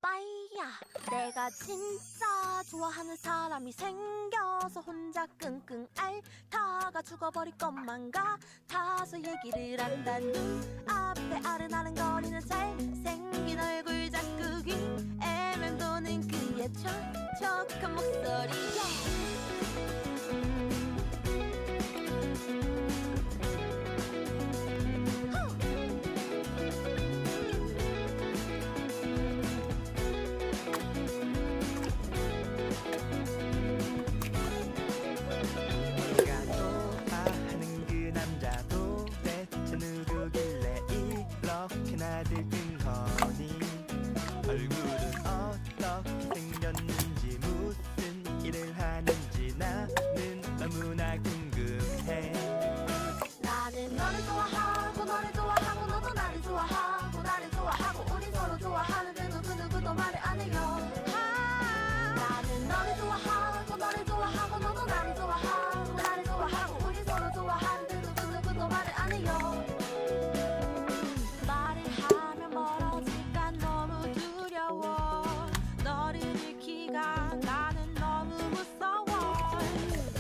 빠이야, 내가 진짜 좋아하는 사람이 생겨서 혼자 끙끙 앓다가 죽어버릴 것만 같아서 얘기를 한다. 눈앞에 아른아른거리는 잘생긴 얼굴 자꾸 귀에 맴도는 그의 촉촉한 목소리. 들뜬 거니 얼굴은 어떻게 생겼는지 무슨 일을 하는지 나는 너무나 궁금해. 나는 너를 좋아하고 너를 좋아하고 너도 나를 좋아하고 나를 좋아하고 우리 서로 좋아하는데 누구도 말을 안 해요. 나는 너를 좋아하고 너를 좋아하고 너도 나를 좋아하고 나를 좋아하고 우리 서로 좋아하는데 누구도 말을 안 해요. 말을 하면 멀어질까 너무 두려워. 너를 잃기가 나는 너무 무서워.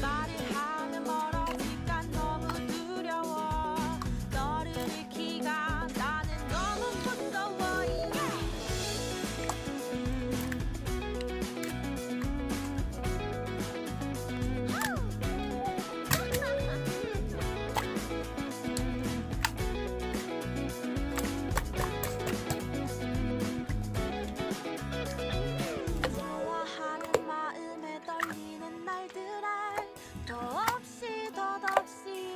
말을 하면 멀어질까 너무 두려워. 너를 잃기가 나는 너무 무서워. 좋아하는 마음에 떨리는 날들에 더없이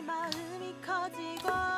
마음이 커지고